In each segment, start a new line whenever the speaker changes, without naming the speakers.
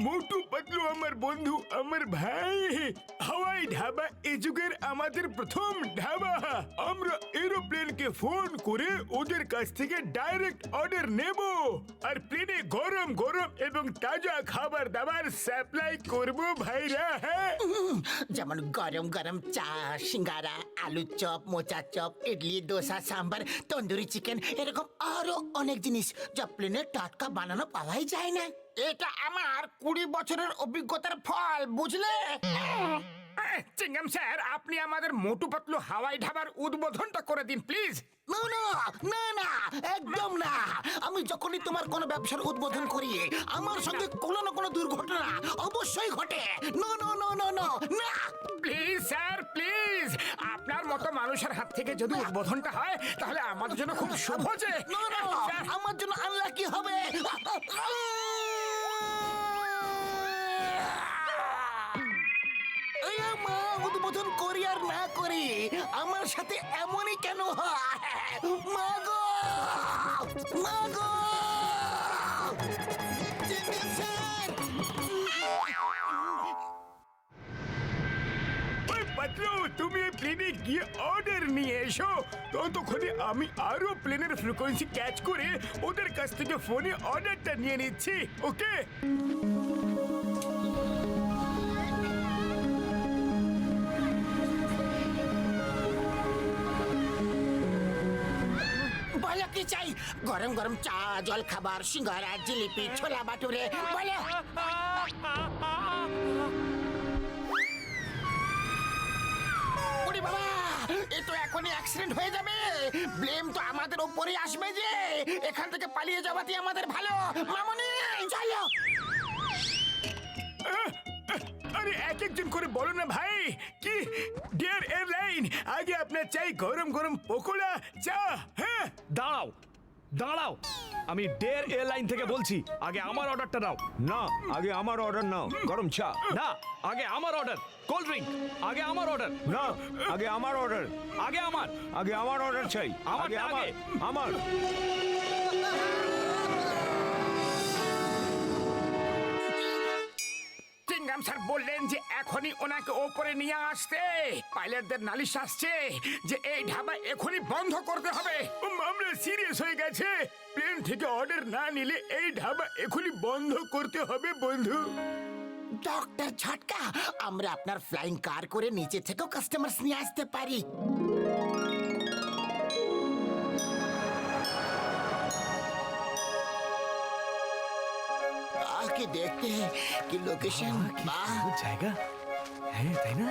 মোটু পাতলু আমার বন্ধু, আমার ভাই। হাওয়াই ধাবা এই যুগের আমাদের প্রথম ধাবা। আমরা এরোপ্লেনকে ফোন করে ওদের কাছ থেকে ডাইরেক্ট অর্ডার নেব, আর প্লেনে গরম গরম এবং তাজা খাবার দাবার সাপ্লাই করব ভাইরা। হ্যাঁ,
যেমন গরম গরম চা, সিঙ্গারা, আলু চপ, মোচা চপ, ইডলি, দোসা, সাম্বার, তন্দুরি চিকেন, এরকম আরো অনেক জিনিস যা প্লেনে টাটকা বানানো পাওয়াই যায় না। এটা আমার 20 বছরের অভিজ্ঞতার ফল, বুঝলে?
চিংগাম স্যার, আপনি আমাদের মোটু পাতলু হাওয়াই ধাবার উদ্বোধনটা করে দিন প্লিজ।
না না না না, একদম না। আমি যখনই তোমার কোনো ব্যবসার উদ্বোধন করি, আমার সঙ্গে কোনো না কোনো দুর্ঘটনা অবশ্যই ঘটে। No no no no no না।
প্লিজ স্যার, প্লিজ, আপনার মতো মানুষের হাত থেকে যদি উদ্বোধনটা হয় তাহলে আমাদের জন্য খুব শুভ। যে
না না, আমার জন্য আনলাকি হবে। মা, উদ্বোধন করি আর না করি, আমার সাথে এমনই কেন হয়? মা গো, মা গো!
পাতলু, তুমি এই প্লেনে গিয়ে অর্ডার নিয়ে এসো। ততক্ষণে আমি আরো প্লেনের ফ্রিকোয়েন্সি ক্যাচ করে ওদের কাছ থেকে ফোনে অর্ডারটা নিয়ে নিচ্ছি। ওকে?
বলো কি চাই? গরম গরম চা, জল খাবার, সিঙ্গারা, জিলিপি, ছোলা বাটুরে, বলো। ওরে বাবা, এ তো এখনই অ্যাক্সিডেন্ট হয়ে যাবে। ব্লেম তো আমাদের উপরে আসবে যে। এখান থেকে পালিয়ে যাওয়াতে আমাদের ভালো। মামনি, চলো।
আরে এক একজন করে বলো না ভাই। কি ডিয়ার এয়ারলাইন, আগে আপনার চাই গরম গরম পকোড়া, চা? হ্যাঁ,
দাঁড়াও দাঁড়াও, আমি ডেয়ার এয়ারলাইন থেকে বলছি, আগে আমার অর্ডারটা নাও।
না, আগে আমার অর্ডার নাও। গরম চা।
না, আগে আমার অর্ডার। কোল্ড ড্রিঙ্ক, আগে আমার অর্ডার।
না, আগে আমার অর্ডার।
আগে আমার।
আগে আমার অর্ডার চাই।
আমারটা
আগে আমার।
আগে।
আমার।
চিংগাম স্যার বললেন যে এখনই ওনাকে ওপরে নিয়ে আসতে। পাইলটদের নালিশ আসছে যে এই ধাবা এখনই বন্ধ করতে হবে। মামলা সিরিয়াস হয়ে গেছে। প্লেন থেকে অর্ডার না নিলে এই ধাবা এখনই বন্ধ করতে হবে বন্ধু।
ডক্টর ঝটকা, আমরা আপনার ফ্লাইং কার করে নিচে থেকেও কাস্টমার্স নিয়ে আসতে পারি। কি দেখতে, কি লোকেশন,
জায়গা। হ্যাঁ, তাই না?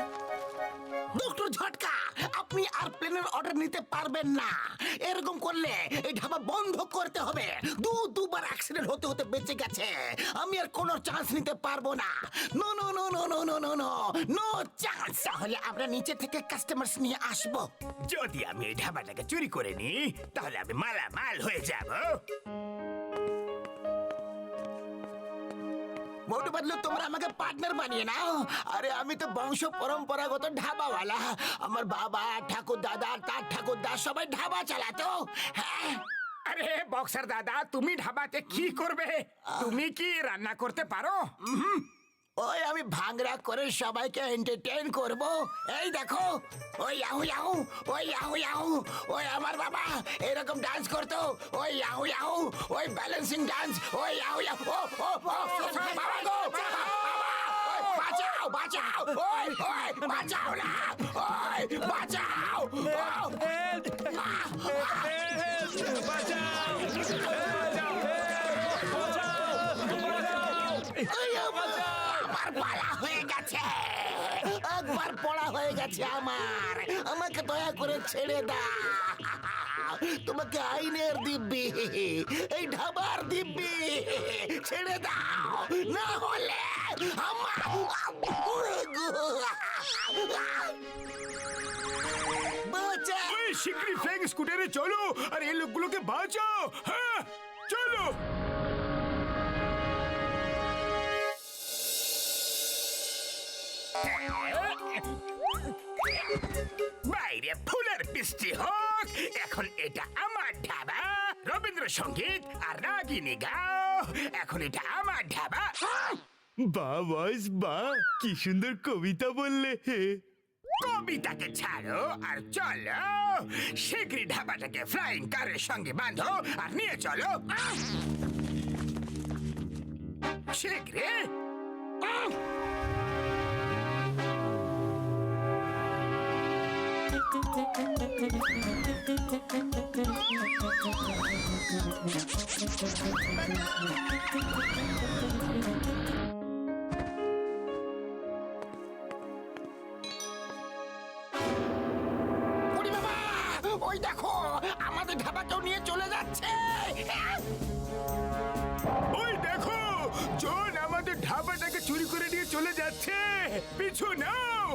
ডক্টর ঝটকা, আপনি আর প্লেনের অর্ডার নিতে পারবেন না। এরকম করলে এই ধাবা বন্ধ করতে হবে। দুবার অ্যাক্সিডেন্ট হতে হতে বেঁচে গেছে। আমি আর কোনো চান্স নিতে পারবো না। No no no no no no no no no chance. তাহলে আমরা নিচে থেকে কাস্টমার্স নিয়ে আসবো।
যদি আমি এই ধাবাটাকে চুরি করে নিই তাহলে আমি মালামাল হয়ে যাব।
মোটু পাতলু, তোমরা আমাকে পার্টনার বানিয়ে নাও। আরে আমি তো বংশ পরম্পরাগত ধাবাওয়ালা। আমার বাবা, ঠাকুর দাদা, তার ঠাকুরদা সবাই ধাবা চালাতো। হ্যাঁ।
আরে বক্সার দাদা, তুমি ধাবাতে কি করবে? তুমি কি রান্না করতে পারো?
ওই আমি ভাঙরা করে সবাইকে এন্টারটেইন করব। এই দেখো, ওই ইয়াহু ইয়াহু, ওই ইয়াহু ইয়াহু, ওই আমার বাবা এরকম ডান্স করতো। ওই ইয়াহু ইয়াহু, ওই ব্যালেন্সিং ডান্স, ওই ইয়াহু ইয়াহু। ও ও ও বাবা গো, বাবা, ওই বাঁচাও বাঁচাও, ওই ওই বাঁচাও না, ওই বাঁচাও। আমার পালা হয়ে গেছে, একবার পড়া হয়ে গেছে আমার। আমাকে দয়া করে ছেড়ে দাও। তোমাকে আইনের দিব্যি, এই ঢাবার দিব্যি ছেড়ে দাও, না হলে আমার বাঁচা।
ওই শিগগিরই ফ্ল্যাং স্কুটারে চলো আর এই লোকগুলোকে বাঁচাও। হ্যাঁ, চলো। বাইরে ফুলের বৃষ্টি হোক, এখন এটা আমার ধাবা। রবীন্দ্রসঙ্গীত আর রাগিনী গাও, এখন এটা আমার ধাবা। বাহ বস বাহ, কি সুন্দর কবিতা বললে।
কবিতাকে ছাড়ো আর চলো শীঘ্রই ধাবাটাকে ফ্লাইং কারের সঙ্গে বাঁধো আর নিয়ে চলো শীঘ্রই। ওরে বাবা, ওই দেখো আমাদের ধাবাকেও নিয়ে চলে যাচ্ছে।
ওই দেখো, জন আমাদের ধাবাটাকে চুরি করে নিয়ে চলে যাচ্ছে, পিছু নাও।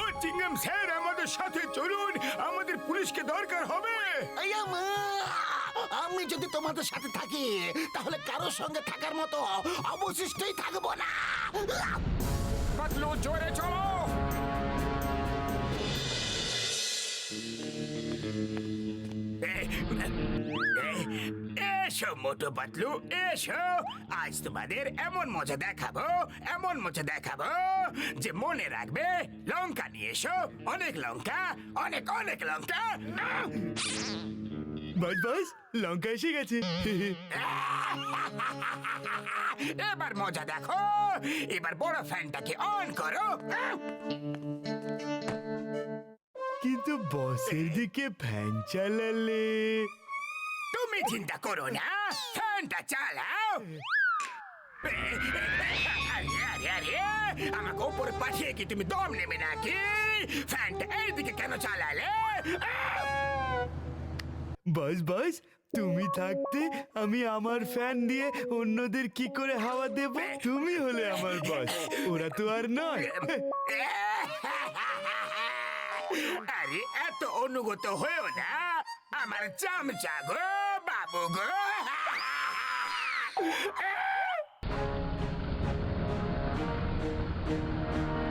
ও চিংগাম স্যার, আমাদের সাথে চলুন, আমাদের পুলিশকে দরকার হবে।
এই আমা, আমি যদি তোমাদের সাথে থাকি তাহলে কারোর সঙ্গে থাকার মতো অবশিষ্টই থাকবো না।
পাতলু, জোরে চলো।
এসো মোটু পাতলু, এসো, আজ তোমাদের এমন মজা দেখাবো, এমন মজা দেখাবো যে মনে রাখবে। লঙ্কা নিয়ে এসো, অনেক লঙ্কা, অনেক অনেক লঙ্কা।
বাস বাস, লঙ্কা এসে গেছে।
এবার মজা দেখো, এবার বড় ফ্যানটাকে অন করো।
কিন্তু বসের দিকে ফ্যান চালালে।
তুমি চিন্তা করো না, ফ্যানটা চালাও। আরে আরে আরে, আমাকে উপরে পাঠিয়ে কি তুমি দম নেবে নাকি? ফ্যানটা এইদিকে কেন চালালে?
বাস বাস, তুমি থাকতে আমি আমার ফ্যান দিয়ে অন্যদের কি করে হাওয়া দেব? তুমি হলে আমার বস, ওরা তো আর নয়।
আরে এত অনুগত হয়েও না আমার চামচা গো, বাবু গো।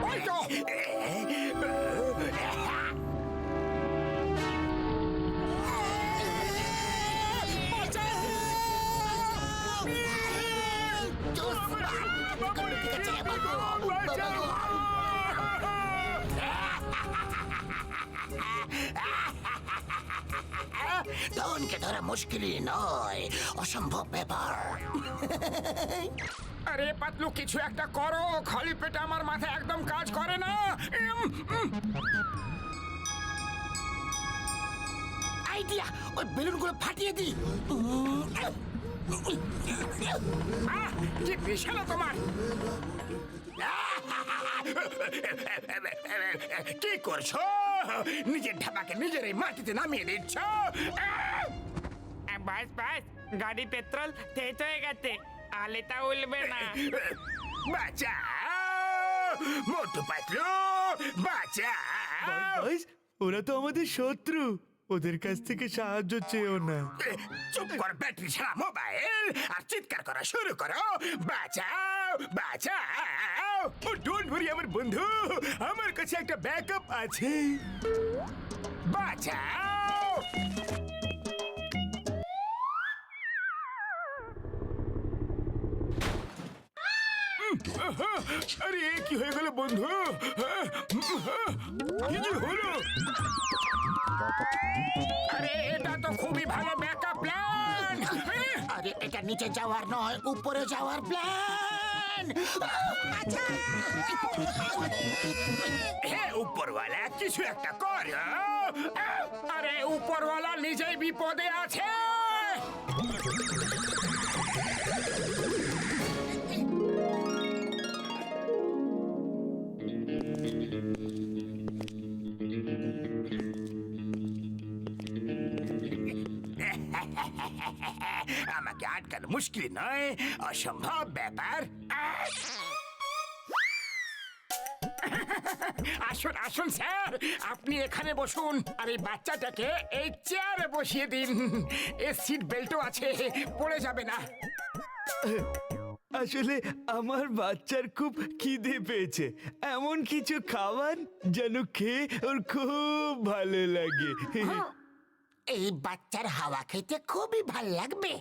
ওই তো। ডনকে ধরা মুশকিলই নয়, অসম্ভব ব্যাপার।
আরে পাতলু, কিছু একটা করো, খালি পেটে আমার মাথা একদম কাজ করে না।
আইডিয়া, ওই বেলুনগুলো ফাটিয়ে দি।
কি বিশাল তোমার!
কি করছো? নিজের ঢাবাকে নিজেরই মাটিতে নামিয়ে দিচ্ছ।
বাস বাস, গাড়ি পেট্রোল শেষ হয়ে গেছে, আলেটা উঠবে না।
বাঁচাও মোটু পাতলু, বাঁচাও।
বাস, ওরা তো আমাদের শত্রু, ওদের কাছ থেকে সাহায্য চেয়েও না।
চুপ কর, ব্যাটারি ছাড়া মোবাইল আর চিৎকার করা শুরু করো। বাঁচাও বাঁচাও।
ও ডোন্ট ওয়ারি আমার বন্ধু, আমার কাছে একটা ব্যাকআপ আছে।
বাঁচাও।
আরে কি হয়ে গেল বন্ধু? কি যে হলো?
আরে এটা তো খুবই ভালো ব্যাকআপ প্ল্যান। আরে এটা নিচে যাওয়ার নয়, উপরে যাওয়ার প্ল্যান। হে উপরওয়ালা, কিছু একটা কর। আরে উপরওয়ালা নিজেই বিপদে আছে। আমাকে আটকানো মুশকিল নয়, অসম্ভব ব্যাপার। আসুন আসুন স্যার, আপনি এখানে বসুন আর এই বাচ্চাটাকে এই চেয়ারে বসিয়ে দিন। এর সিট বেল্টও আছে, পড়ে যাবে না।
আসলে আমার বাচ্চার খুব খিদে পেয়েছে, এমন কিছু খাবার যেন খেয়ে ওর খুব ভালো লাগে।
এই বাচ্চার হাওয়া খেতে খুবই ভাল লাগবে।